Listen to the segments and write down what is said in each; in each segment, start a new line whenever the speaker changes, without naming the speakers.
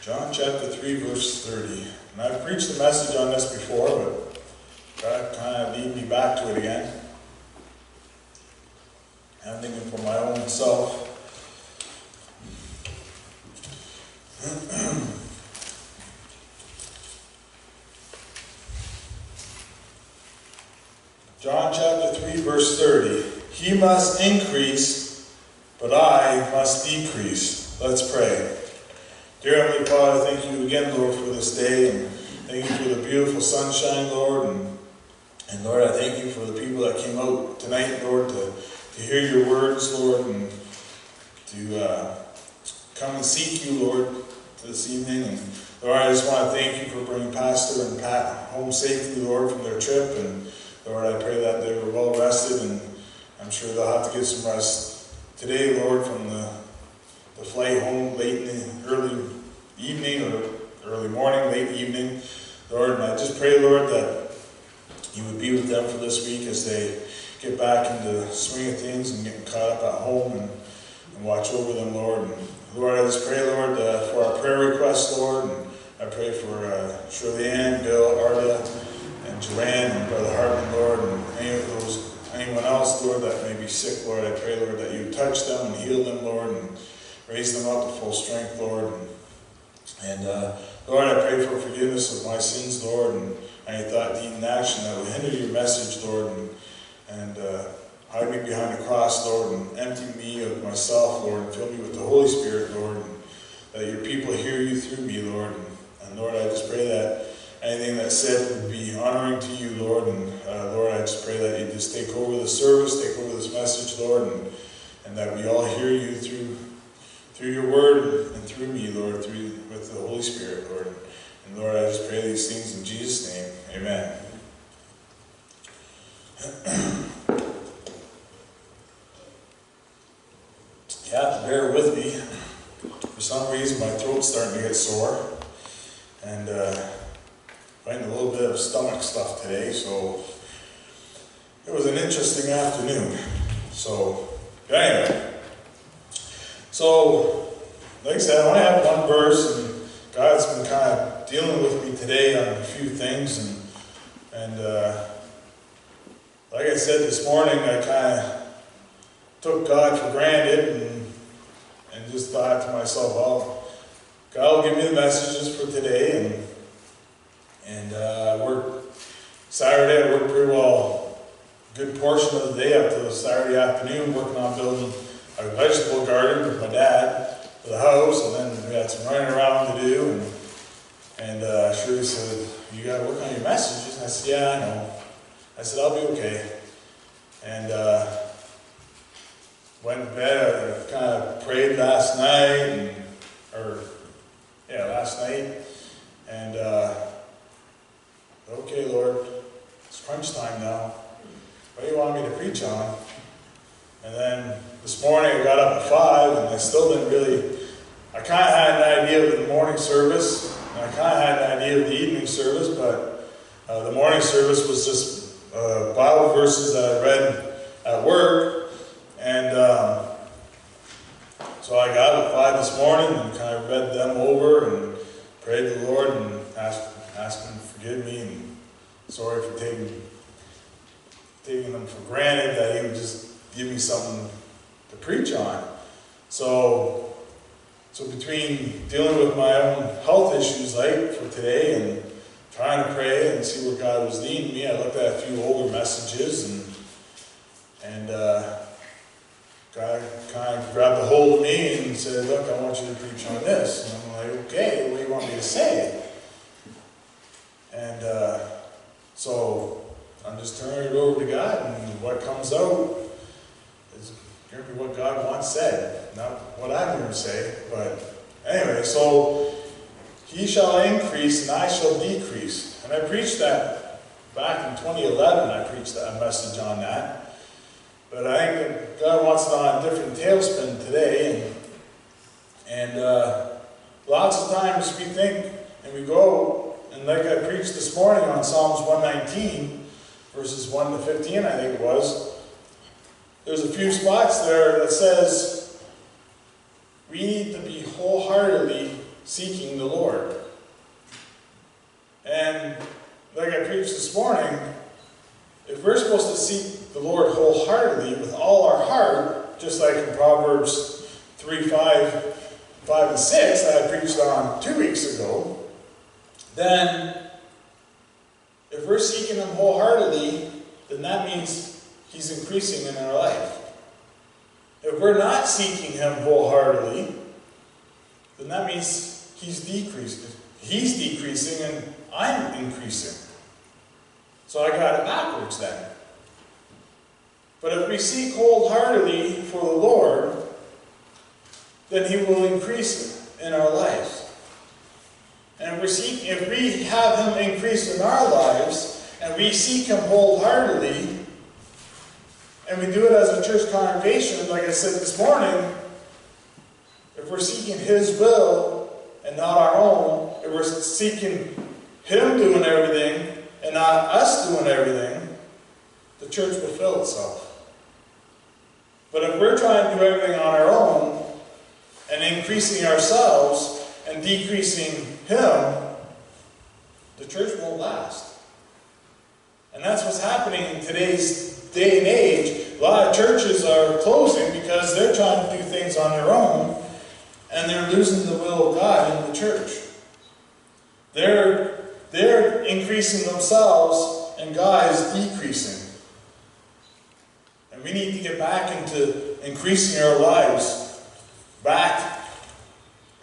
John chapter 3, verse 30. And I've preached a message on this before, but God kind of lead me back to it again. I'm thinking for my own self. John chapter 3, verse 30. He must increase, but I must decrease. Let's pray. Dear Heavenly Father, thank you again, Lord, for this day, and thank you for the beautiful sunshine, Lord, and Lord, I thank you for the people that came out tonight, Lord, to hear your words, Lord, and to come and seek you, Lord, this evening. And Lord, I just want to thank you for bringing Pastor and Pat home safely, Lord, from their trip, and Lord, I pray that they were well rested, and I'm sure they'll have to get some rest today, Lord, from the flight home late in the early evening or early morning, late evening, Lord. And I just pray, Lord, that you would be with them for this week as they get back into the swing of things and getting caught up at home, and watch over them, Lord. And Lord, I just pray, Lord, for our prayer requests, Lord, and I pray for Shirley Ann, Bill, Arda, and Joanne, and Brother Hartman, Lord, and anyone else, Lord, that may be sick, Lord. I pray, Lord, that you would touch them and heal them, Lord, and raise them up to full strength, Lord. And Lord, I pray for forgiveness of my sins, Lord, and any thought, deed, and action that would hinder your message, Lord, and hide me behind the cross, Lord, and empty me of myself, Lord, and fill me with the Holy Spirit, Lord, and that your people hear you through me, Lord. And Lord, I just pray that anything that's said would be honoring to you, Lord, and Lord, I just pray that you just take over the service, take over this message, Lord, and that we all hear you through your word and through me, Lord, with the Holy Spirit, Lord. And Lord, I just pray these things in Jesus' name. Amen. You have to bear with me. For some reason, my throat's starting to get sore. And finding a little bit of stomach stuff today, so it was an interesting afternoon. So, anyway. So, like I said, I only have one verse, and God's been kind of dealing with me today on a few things, and like I said this morning, I kind of took God for granted, and just thought to myself, well, God will give me the messages for today, and I worked Saturday. I worked pretty well, a good portion of the day up to the Saturday afternoon, working on building a vegetable garden with my dad for the house, and then we had some running around to do, and Shirley said, you got to work on your messages. And I said, yeah, I know. I said, I'll be okay. And went to bed. I kind of prayed last night, and okay, Lord, it's crunch time now. What do you want me to preach on? And then this morning I got up at 5, and I still didn't really, I kind of had an idea of the morning service, and I kind of had an idea of the evening service, but the morning service was just Bible verses that I read at work, and so I got up at 5 this morning and kind of read them over and prayed to the Lord and asked him to forgive me, and sorry for taking them for granted that he would just give me something to preach on. So between dealing with my own health issues like for today and trying to pray and see where God was leading me, I looked at a few older messages, and God kind of grabbed a hold of me and said, look, I want you to preach on this. And I'm like, okay, what do you want me to say? And so I'm just turning it over to God, and what comes out is going to be what God wants said, not what I'm going to say. But anyway, so he shall increase and I shall decrease. And I preached that back in 2011. I preached that message on that. But I think that God wants it on a different tailspin today. And lots of times we think and we go, and like I preached this morning on Psalms 119, verses 1 to 15, I think it was, there's a few spots there that says we need to be wholeheartedly seeking the Lord. And like I preached this morning, if we're supposed to seek the Lord wholeheartedly with all our heart, just like in Proverbs 3, 5 and 6 that I preached on 2 weeks ago, then if we're seeking Him wholeheartedly, then that means He's increasing in our life. If we're not seeking Him wholeheartedly, then that means He's decreasing. He's decreasing and I'm increasing. So I got it backwards then. But if we seek wholeheartedly for the Lord, then He will increase in our lives. And if we have Him increase in our lives, and we seek Him wholeheartedly, and we do it as a church congregation, like I said this morning, if we're seeking His will and not our own, if we're seeking Him doing everything and not us doing everything, the church will fill itself. But if we're trying to do everything on our own and increasing ourselves and decreasing Him, the church won't last. And that's what's happening in today's day and age. A lot of churches are closing because they're trying to do things on their own and they're losing the will of God in the church. They're increasing themselves and God is decreasing. And we need to get back into increasing our lives,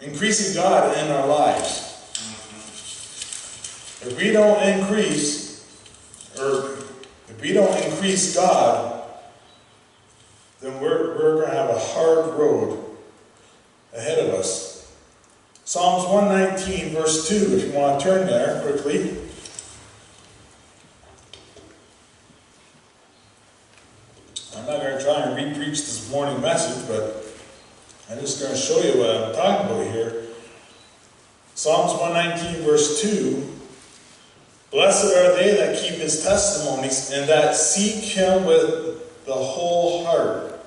increasing God in our lives. If we don't increase God, then we're going to have a hard road ahead of us. Psalms 119, verse 2, if you want to turn there quickly. I'm not going to try and re-preach this morning message, but I'm just going to show you what I'm talking about here. Psalms 119, verse 2. Blessed are they that keep His testimonies and that seek Him with the whole heart.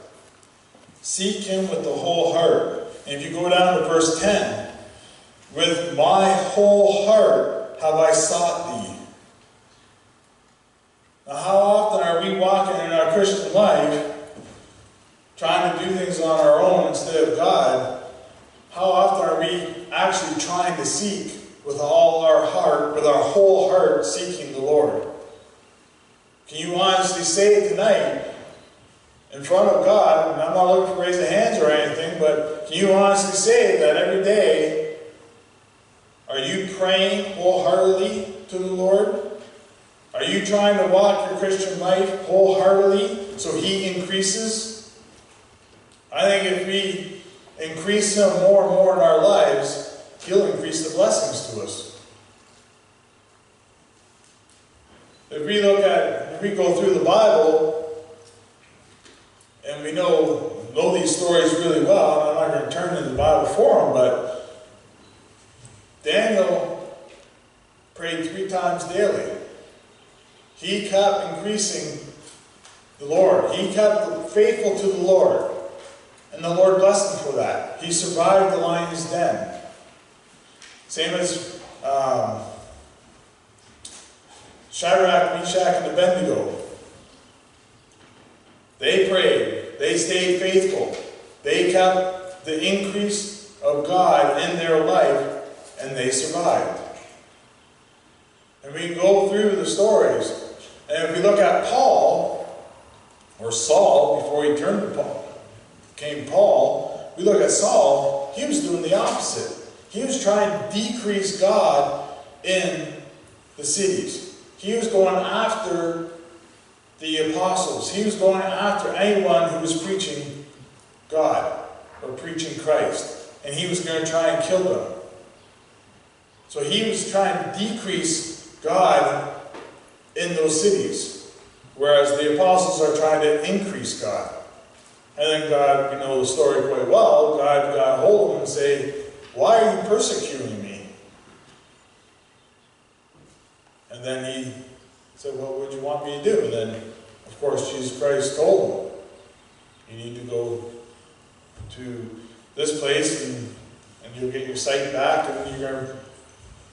Seek Him with the whole heart. And if you go down to verse 10, with my whole heart have I sought Thee. Now, how often are we walking in our Christian life trying to do things on our own instead of God? How often are we actually trying to seek with all our heart, with our whole heart, seeking the Lord? Can you honestly say tonight, in front of God, and I'm not looking for raising hands or anything, but can you honestly say that every day, are you praying wholeheartedly to the Lord? Are you trying to walk your Christian life wholeheartedly so He increases? I think if we increase Him more and more in our lives, He'll increase the blessings to us. If we go through the Bible, and we know these stories really well, and I'm not going to turn to the Bible for them, but Daniel prayed 3 times daily. He kept increasing the Lord. He kept faithful to the Lord. And the Lord blessed him for that. He survived the lion's den. Same as Shadrach, Meshach, and Abednego. They prayed. They stayed faithful. They kept the increase of God in their life, and they survived. And we go through the stories. And if we look at Paul, or Saul, before he turned to Paul, became Paul, we look at Saul, he was doing the opposite. He was trying to decrease God in the cities. He was going after the apostles. He was going after anyone who was preaching God or preaching Christ. And he was going to try and kill them. So he was trying to decrease God in those cities, whereas the apostles are trying to increase God. And then God, you know the story quite well, God got a hold of him and said, "Why are you persecuting me?" And then he said, "Well, what do you want me to do?" And then, of course, Jesus Christ told him, "You need to go to this place and and you'll get your sight back, and you're going to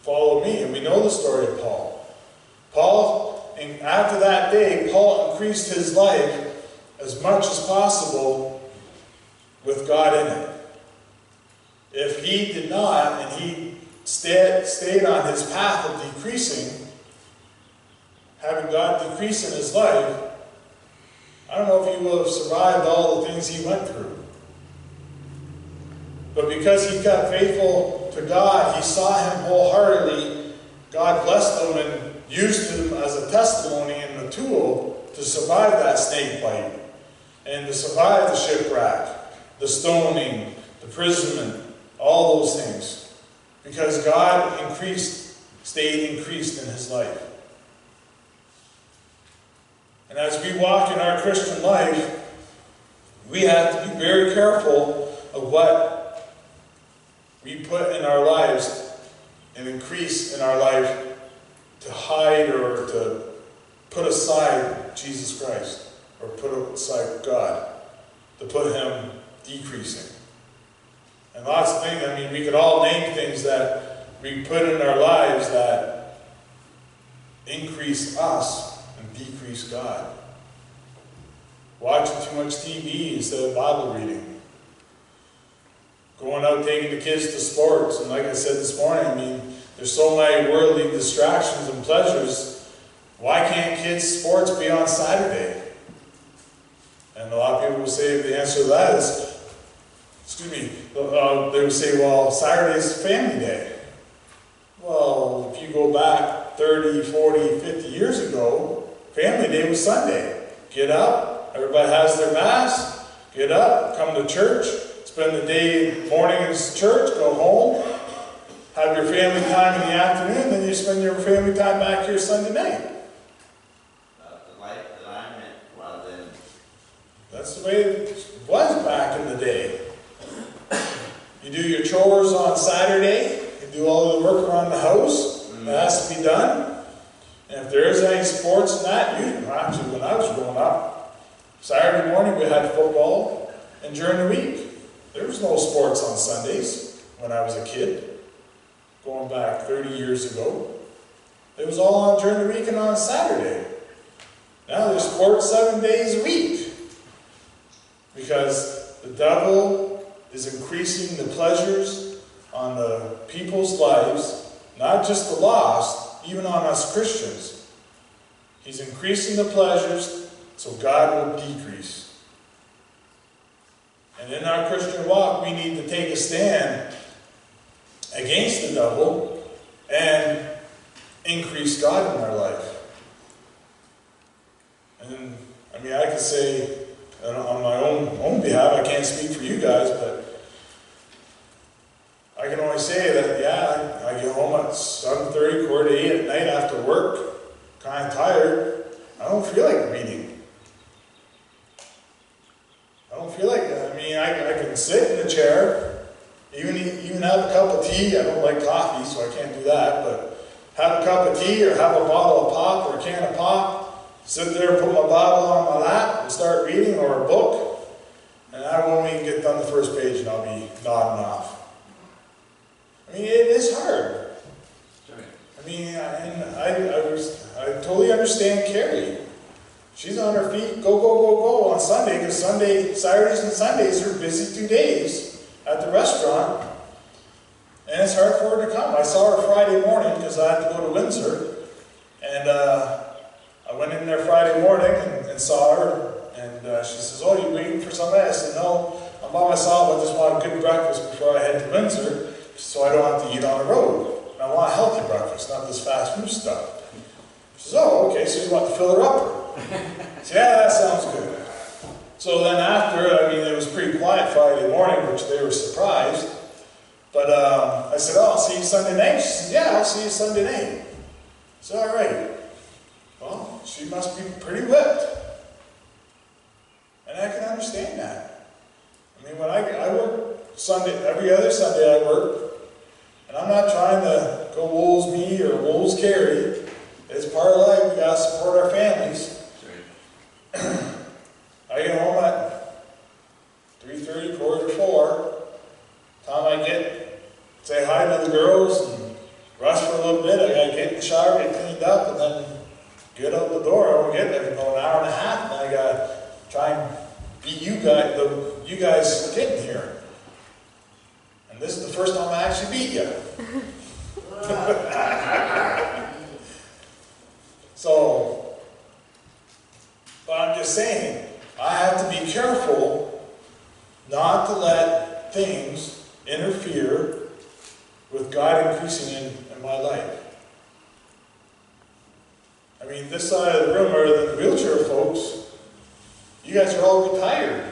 follow me. And we know the story of Paul. And after that day, Paul increased his life as much as possible with God in it. If he did not, and he stayed on his path of decreasing, having God decrease in his life, I don't know if he would have survived all the things he went through. But because he got faithful to God, he saw him wholeheartedly, God blessed him and used him as a testimony and a tool to survive that snake bite, and to survive the shipwreck, the stoning, the imprisonment, all those things. Because God stayed increased in his life. And as we walk in our Christian life, we have to be very careful of what we put in our lives and increase in our life to hide or to put aside Jesus Christ, or put aside God, to put him decreasing. And lots of things, I mean, we could all name things that we put in our lives that increase us and decrease God. Watching too much TV instead of Bible reading. Going out taking the kids to sports. And like I said this morning, I mean, there's so many worldly distractions and pleasures. Why can't kids' sports be on Saturday? And a lot of people will say the answer to that is, they would say, well, Saturday's family day. Well, if you go back 30, 40, 50 years ago, family day was Sunday. Get up, everybody has their mass, get up, come to church, spend the day, morning in church, go home, have your family time in the afternoon, then you spend your family time back here Sunday night.
The life that I'm in, well then.
That's the way it was back in the day. You do your chores on Saturday, you do all the work around the house that has to be done. And if there is any sports in that, actually when I was growing up, Saturday morning we had football, and during the week, there was no sports on Sundays when I was a kid, going back 30 years ago. It was all on during the week and on Saturday. Now there's sports 7 days a week, because the devil is increasing the pleasures on the people's lives, not just the lost, even on us Christians. He's increasing the pleasures so God will decrease. And in our Christian walk, we need to take a stand against the devil and increase God in our life. And I mean, I could say, on my own behalf, I can't speak for you guys, but I can only say that, yeah, I get home at 7:30, 7:45 at night after work, kind of tired. I don't feel like reading. I don't feel like it. I mean, I can sit in a chair, even have a cup of tea. I don't like coffee, so I can't do that, but have a cup of tea or have a bottle of pop or a can of pop, sit there and put my Bible on my lap and start reading, or a book, and I won't even get done the first page and I'll be nodding off. I mean, it is hard. I mean, I totally understand Carrie. She's on her feet, go on Sunday, because Saturdays and Sundays are busy 2 days at the restaurant, and it's hard for her to come. I saw her Friday morning because I had to go to Windsor, and I went in there Friday morning and saw her, and she says, "Oh, you waiting for somebody?" I said, "No, I'm by myself. I just want a good breakfast before I head to Windsor, so I don't have to eat on the road. And I want a healthy breakfast, not this fast food stuff." She says, "Oh, okay, so you want to fill her up?" I said, "Yeah, that sounds good." So then after, I mean, it was pretty quiet Friday morning, which they were surprised. But I said, "Oh, I'll see you Sunday night." She said, "Yeah, I'll see you Sunday night." I said, "All right." Well, she must be pretty whipped. And I can understand that. I mean, when I work Sunday, every other Sunday I work, and I'm not trying to go wool's me or wool's Carrie. It's part of life. We got to support our families. I get home at 3:30, 4:45. Time I get say hi to the girls and rush for a little bit. I gotta get in the shower, get cleaned up, and then get out the door. I don't get there for about an hour and a half, and I gotta try and beat you guys getting here. And this is the first time I actually beat you. So, but I'm just saying, I have to be careful not to let things interfere with God increasing in my life. I mean, this side of the room, other than the wheelchair folks, you guys are all retired.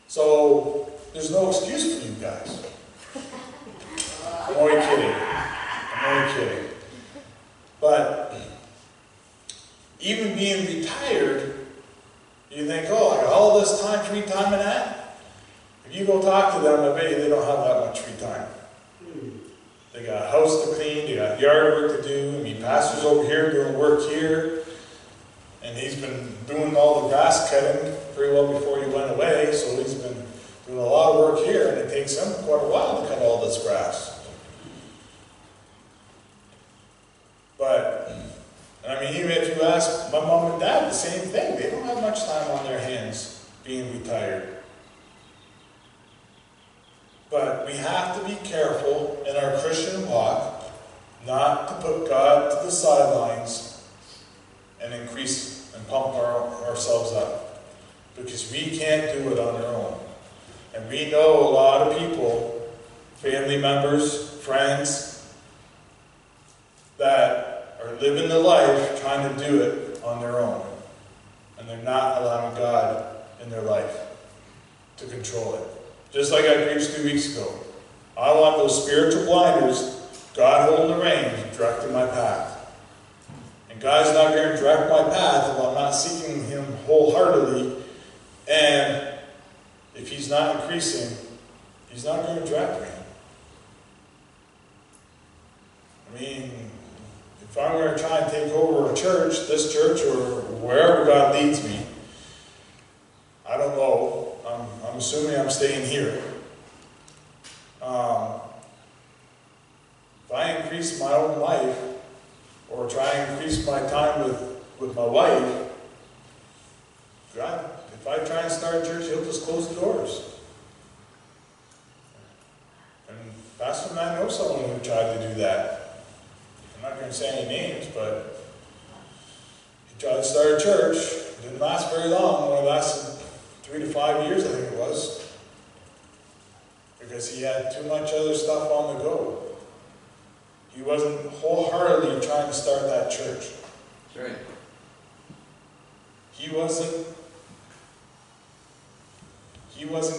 So, there's no excuse for you guys. I'm only kidding. I'm only kidding. But, even being retired, you think, oh, I got all this time, free time and that. If you go talk to them, I bet you they don't have that much free time. They got a house to clean, they got yard work to do. I mean, pastor's over here doing work here. And he's been doing all the grass cutting pretty well before he went away. So he's been doing a lot of work here, and it takes him quite a while to cut all this grass. But, I mean, even if you ask my mom and dad, the same thing. They don't have much time on their hands being retired. But we have to be careful in our Christian walk not to put God to the sidelines and increase and pump ourselves up. Because we can't do it on our own. And we know a lot of people, family members, friends, that are living the life trying to do it on their own. And they're not allowing God in their life to control it. Just like I preached 2 weeks ago. I want those spiritual blinders, God holding the reins, directing my path. And God's not going to direct my path if I'm not seeking Him wholeheartedly. And if He's not increasing, He's not going to direct me. I mean, if I'm going to try and take over a church, this church, or wherever God leads me, I don't know. I'm assuming I'm staying here. If I increase my own life, or try and increase my time with my wife, God, if I try and start a church, He'll just close the doors. And Pastor Matt knows someone who tried to do that. I'm not going to say any names, but he tried to start a church. It didn't last very long. It only lasted 3 to 5 years, I think it was. Because he had too much other stuff on the go. He wasn't wholeheartedly trying to start that church.
That's right.
He wasn't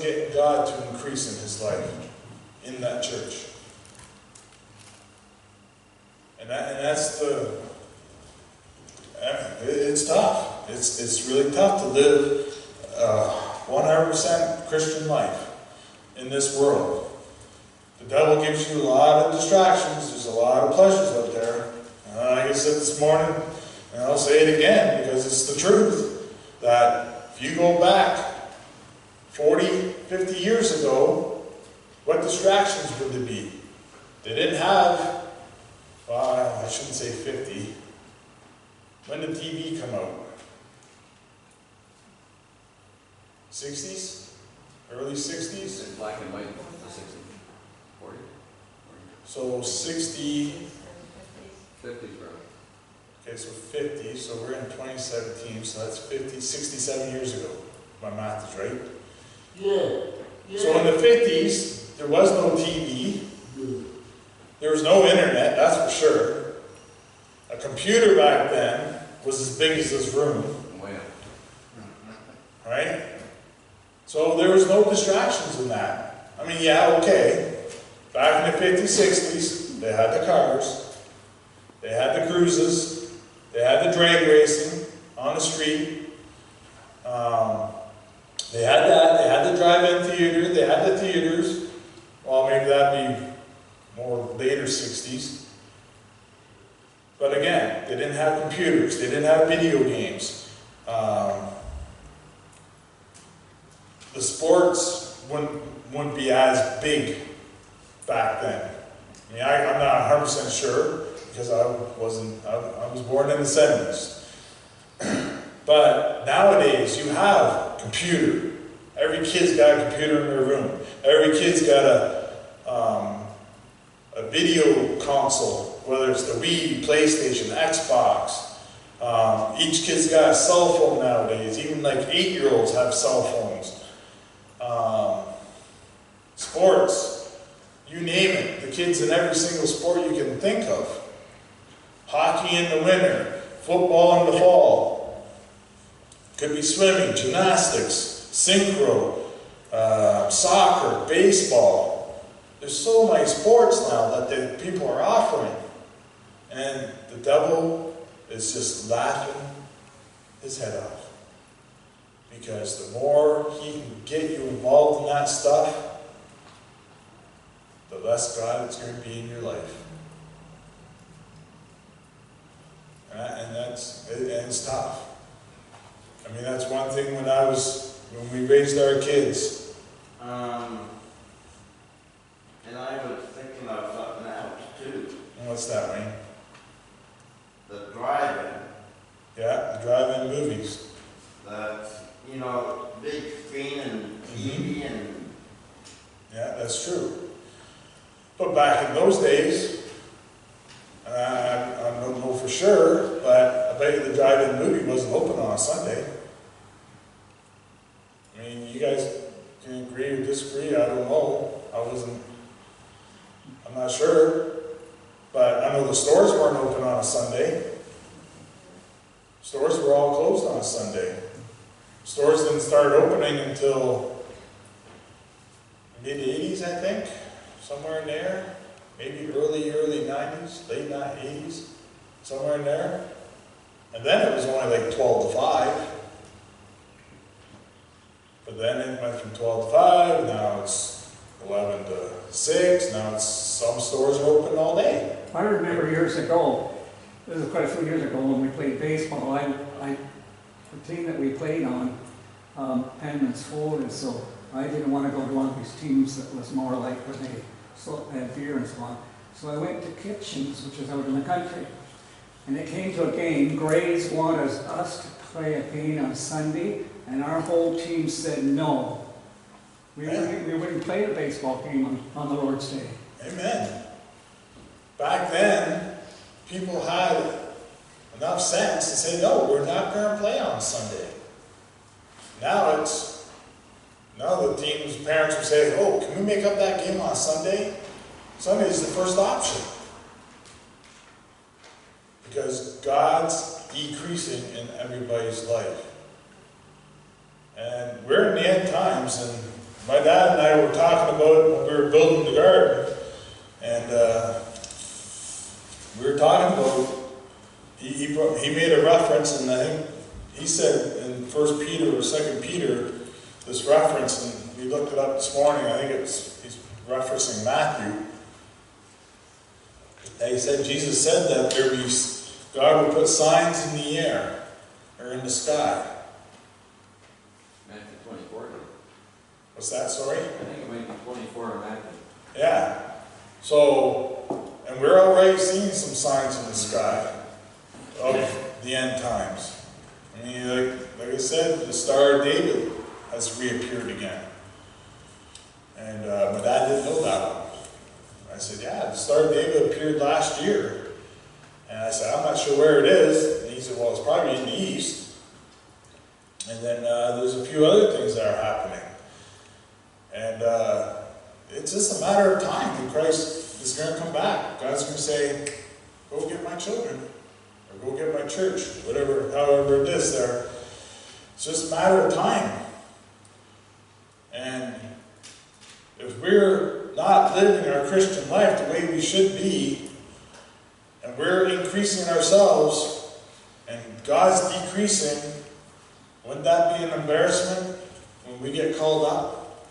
getting God to increase in his life in that church. And that's it's tough. It's really tough to live 100% Christian life in this world. The devil gives you a lot of distractions. There's a lot of pleasures up there. Like I said this morning, and I'll say it again because it's the truth, that if you go back 40, 50 years ago, what distractions would there be? They didn't have, well, I shouldn't say 50. When did TV come out? 60s? Early 60s?
It's black and white, the 60s. 40?
So 60...
50s, bro.
Okay, so 50, so we're in 2017, so that's 50, 67 years ago. My math is right.
Yeah.
So in the 50s, there was no TV. There was no internet, that's for sure. A computer back then was as big as this room.
Oh, yeah.
Right? So there was no distractions in that. I mean, yeah, okay. Back in the 50s, 60s, they had the cars. They had the cruises. They had the drag racing on the street. They had that. They had the drive-in theater. They had the theaters. Well, maybe that'd be more later 60s. But again, they didn't have computers. They didn't have video games. The sports wouldn't be as big back then. I mean, I'm not 100% sure because I was born in the 70s. But nowadays you have computer. Every kid's got a computer in their room. Every kid's got a video console, whether it's the Wii, PlayStation, Xbox. Each kid's got a cell phone nowadays. Even like 8-year-olds have cell phones. Sports, you name it. The kids in every single sport you can think of. Hockey in the winter, football in the fall. Could be swimming, gymnastics, synchro, soccer, baseball. There's so many sports now that the people are offering. And the devil is just laughing his head off. Because the more he can get you involved in that stuff, the less God is going to be in your life. And it's tough. I mean, that's one thing when we raised our kids.
And I was thinking of something else too.
And what's that, Wayne?
The drive-in.
Yeah, the drive-in movies.
That, big screen and TV and...
Yeah, that's true. But back in those days, I don't know for sure, but I bet you the drive-in movie wasn't open on a Sunday. I mean, you guys can agree or disagree, I don't know. I'm not sure. But I know the stores weren't open on a Sunday. Stores were all closed on a Sunday. Stores didn't start opening until mid-80s, I think. Somewhere in there. Maybe early 90s, late 80s. Somewhere in there. And then it was only like 12 to 5. But then it went from 12 to 5, now it's 11 to 6, now some stores are open all day.
I remember years ago, this is quite a few years ago, when we played baseball, the team that we played on, Penman's folded, so I didn't want to go to one of these teams that was more like where they had beer and so on. So I went to Kitchens, which is out in the country, and it came to a game. Grays wanted us to play a game on Sunday, and our whole team said no. We wouldn't play the baseball game on the Lord's Day.
Amen. Back then, people had enough sense to say, no, we're not going to play on Sunday. Now the team's parents would say, oh, can we make up that game on Sunday? Sunday is the first option. Because God's decreasing in everybody's life. And we're in the end times, and my dad and I were talking about it when we were building the garden. And we were talking about, he made a reference, and I think he said in 1 Peter or 2 Peter, this reference, and we looked it up this morning, I think he's referencing Matthew. And he said, Jesus said that God would put signs in the air, or in the sky.
Matthew 24.
What's that, sorry?
I think it might be 24 or Matthew.
Yeah. So, and we're already seeing some signs in the sky of the end times. I mean, like I said, the Star of David has reappeared again. And my dad didn't know that one. I said, yeah, the Star of David appeared last year. And I said, I'm not sure where it is. And he said, well, it's probably in the east. And then there's a few other things that are happening. And it's just a matter of time when Christ is going to come back. God's going to say, go get my children. Or go get my church. However it is there. It's just a matter of time. And if we're not living our Christian life the way we should be, and we're increasing ourselves, and God's decreasing, wouldn't that be an embarrassment when we get called up?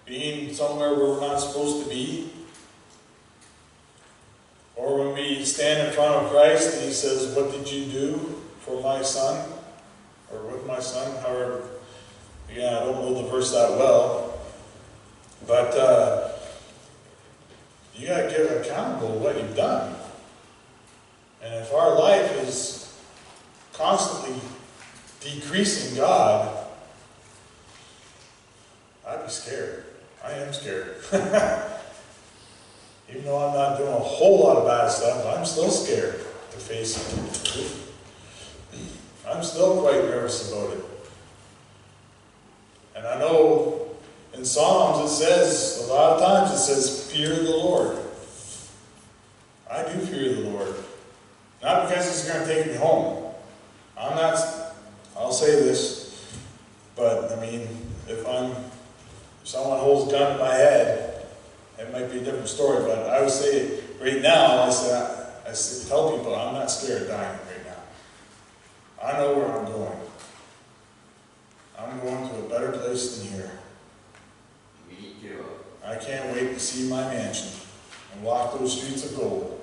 Being somewhere where we're not supposed to be? Or when we stand in front of Christ and He says, what did you do for my son? Or with my son? However, again, I don't know the verse that well. But you gotta give accountable what you've done. And if our life is constantly decreasing God, I'd be scared. I am scared. Even though I'm not doing a whole lot of bad stuff, I'm still scared to face it. I'm still quite nervous about it. And I know in Psalms it says, a lot of times it says, fear the Lord. I do fear the Lord. Not because He's going to take me home. I'll say this, but I mean, if someone holds a gun to my head, it might be a different story, but I would say right now, I tell people I'm not scared of dying right now. I know where I'm going. I'm going to a better place than here.
Me too.
I can't wait to see my mansion and walk those streets of gold.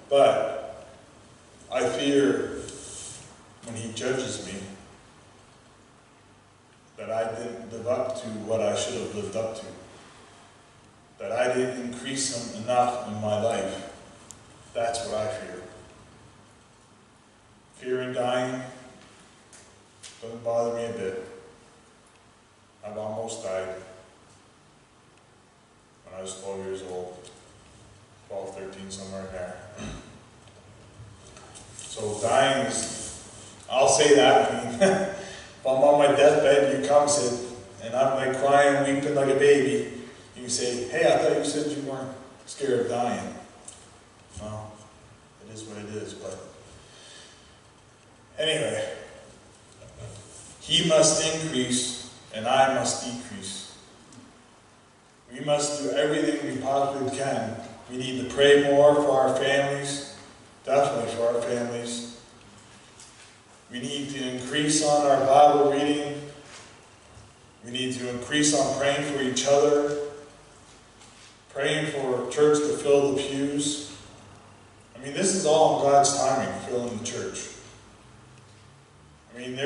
But I fear when He judges me that I didn't live up to what I should have lived up to. That I didn't increase Him enough in my life. That's what I fear. Fearing dying doesn't bother me a bit. I've almost died when I was 12 years old. 12, 13, somewhere in there. So dying is, I'll say that, I mean, if I'm on my deathbed, you come sit, and I'm like crying, weeping like a baby, you say, hey, I thought you said you weren't scared of dying. Well, it is what it is, but anyway, He must increase, and I must decrease. We must do everything we possibly can. We need to pray more for our families, definitely for our families. We need to increase on our Bible reading. We need to increase on praying for each other, praying for church to fill the pews. I mean, this is all in God's timing, filling the church. I mean,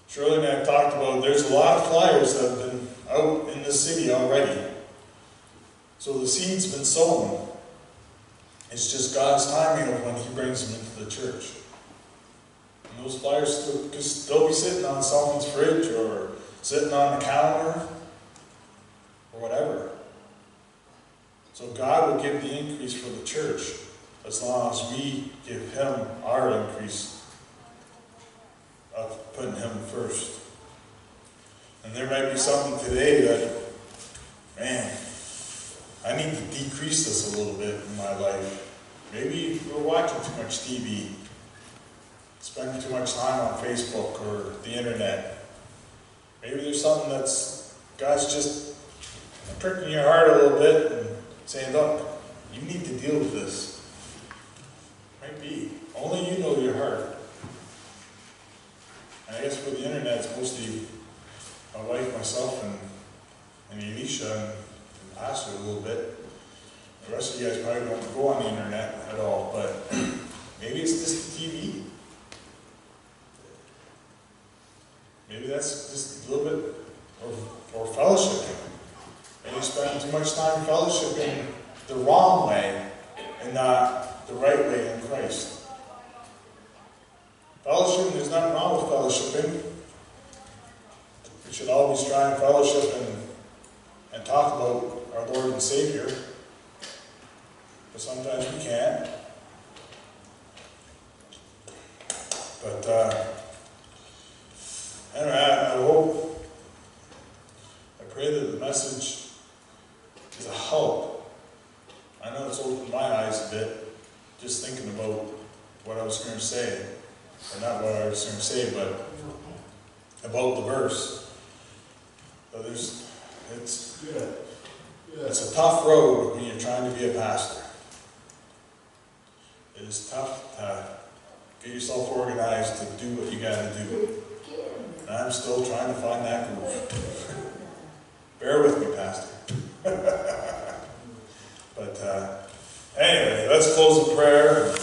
Shirley and I have talked about, there's a lot of flyers that have been out in the city already. So the seed's been sown. It's just God's timing of when He brings them into the church. And those flyers could still be sitting on someone's fridge or sitting on the counter or whatever. So God will give the increase for the church as long as we give Him our increase of putting Him first. And there might be something today that, man, I need to decrease this a little bit in my life. Maybe we're watching too much TV, spending too much time on Facebook or the internet. Maybe there's something that's, God's just pricking your heart a little bit and saying, look, you need to deal with this. Might be. Only you know your heart. And I guess for the internet, it's mostly my wife, myself, and Elisha, and Pastor a little bit. The rest of you guys probably don't go on the internet at all, but maybe it's just the TV. Maybe that's just a little bit, or fellowshipping. Maybe spending too much time fellowshipping the wrong way and not the right way in Christ. Fellowshipping, there's nothing wrong with fellowshipping. We should always try and fellowship and talk about our Lord and Savior. But sometimes we can't. But anyway, I pray that the message is a help. I know it's opened my eyes a bit, just thinking about what I was going to say. Or not what I was going to say, but about the verse. But it's a tough road when you're trying to be a pastor. It is tough to get yourself organized to do what you got to do. And I'm still trying to find that groove. Bear with me, Pastor. But anyway, let's close with prayer.